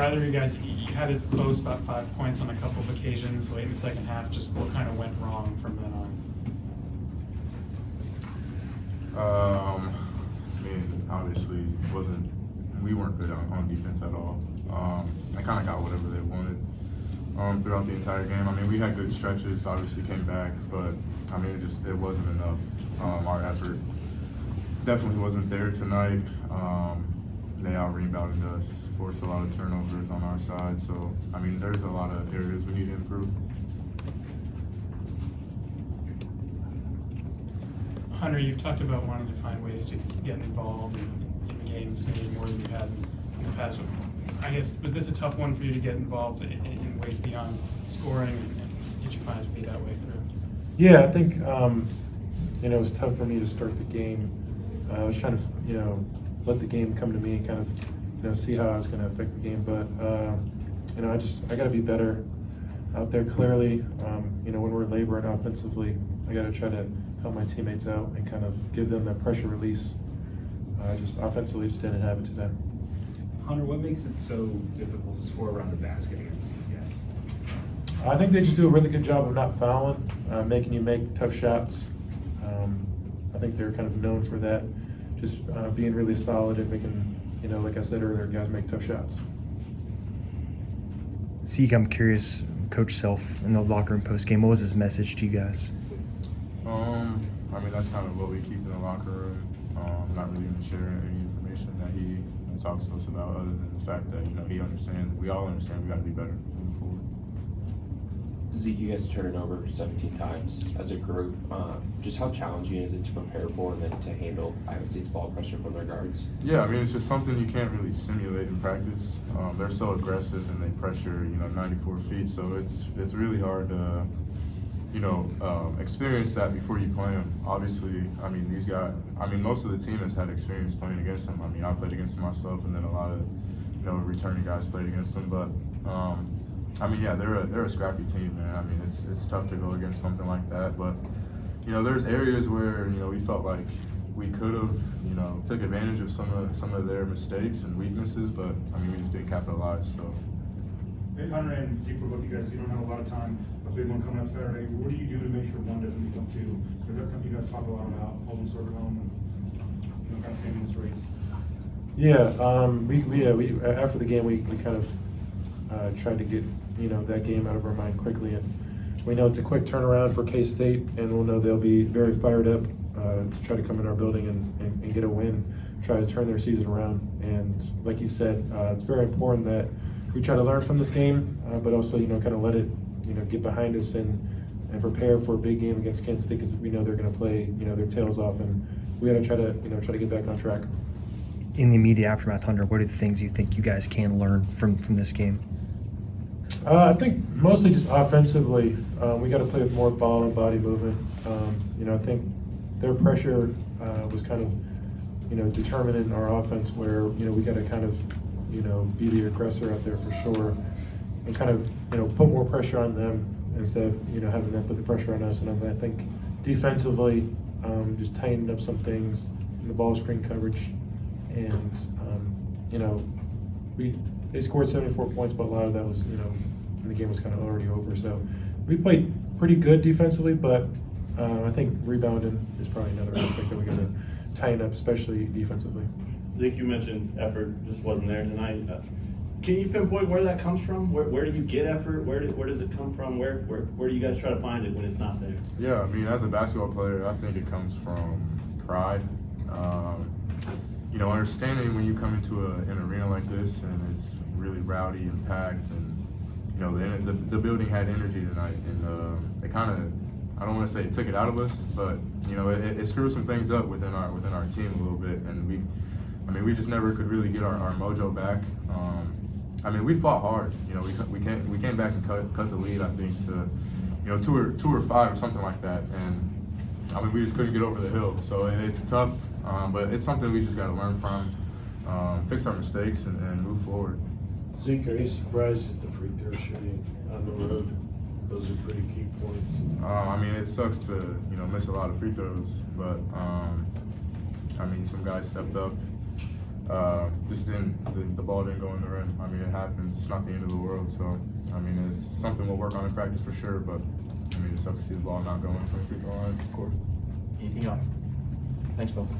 For either of you guys, you had it close about 5 points on a couple of occasions late in the second half. Just what kind of went wrong from then on? I mean, obviously, we weren't good on defense at all. They kind of got whatever they wanted throughout the entire game. I mean, we had good stretches, obviously came back, but I mean, it wasn't enough. Our effort definitely wasn't there tonight. They out-rebounded us, forced a lot of turnovers on our side. So, I mean, there's a lot of areas we need to improve. Hunter, you've talked about wanting to find ways to get involved in games maybe more than you had in the past. I guess, was this a tough one for you to get involved in ways beyond scoring, and did you find it to be that way through? Yeah, I think, it was tough for me to start the game. I was trying to, let the game come to me and kind of, see how I was going to affect the game. But, I got to be better out there clearly. When we're laboring offensively, I got to try to help my teammates out and kind of give them that pressure release. Just offensively, just didn't have it today. Hunter, what makes it so difficult to score around the basket against these guys? I think they just do a really good job of not fouling, making you make tough shots. I think they're kind of known for that, just being really solid and making, like I said earlier, guys make tough shots. Zeke, I'm curious, Coach Self in the locker room post-game, what was his message to you guys? I mean, that's kind of what we keep in the locker room. Not really going to share any information that he talks to us about, other than the fact that he understands. We all understand we got to be better moving forward. Zeke, you guys turned it over 17 times as a group. Just how challenging is it to prepare for and then to handle Iowa State's ball pressure from their guards? Yeah, I mean, it's just something you can't really simulate in practice. They're so aggressive and they pressure 94 feet, so it's really hard to experience that before you play them. Obviously, I mean, these guys, most of the team has had experience playing against them. I mean, I played against them myself, and then a lot of, returning guys played against them. But, yeah, they're a scrappy team, man. I mean, it's tough to go against something like that. But, there's areas where, we felt like we could have, took advantage of some of their mistakes and weaknesses, but, we just didn't capitalize, so. Hunter and Zeke, for both you guys, you don't have a lot of time. A big one coming up Saturday. What do you do to make sure one doesn't become two? Because that's something you guys talk a lot about, holding sort of home and kind of staying in this race. Yeah, we after the game we kind of tried to get that game out of our mind quickly, and we know it's a quick turnaround for K-State, and we'll know they'll be very fired up to try to come in our building and get a win, try to turn their season around. And like you said, it's very important that we try to learn from this game, but also kind of let it get behind us and prepare for a big game against Kansas State, because we know they're going to play their tails off, and we got to try to get back on track. In the immediate aftermath, Hunter, what are the things you think you guys can learn from this game? I think mostly just offensively, we got to play with more ball and body movement. I think their pressure was kind of determining our offense, where we got to kind of be the aggressor out there for sure, and kind of put more pressure on them instead of having them put the pressure on us. And I think defensively, just tightening up some things in the ball screen coverage, and they scored 74 points, but a lot of that was when the game was kind of already over. So we played pretty good defensively, but I think rebounding is probably another aspect that we got to tighten up, especially defensively. Zeke, you mentioned effort just wasn't there tonight. Can you pinpoint where that comes from? Where do you get effort? Where does it come from? Where do you guys try to find it when it's not there? Yeah, I mean, as a basketball player, I think it comes from pride. Understanding when you come into an arena like this and it's really rowdy and packed, and the building had energy tonight, and it kind of, I don't want to say it took it out of us, but it screwed some things up within our team a little bit, and we just never could really get our mojo back. We fought hard. We came back and cut the lead, I think, to 2 or 5 or something like that, and we just couldn't get over the hill. So it's tough, but it's something we just got to learn from, fix our mistakes, and move forward. Zeke, are you surprised at the free throw shooting on the road? Those are pretty key points. It sucks to miss a lot of free throws, but some guys stepped up. just the ball didn't go in the rim. I mean, it happens. It's not the end of the world. So, I mean, it's something we'll work on in practice for sure. But, I mean, it's up to see the ball not going from the free throw line, of course. Anything else? Thanks, Bill.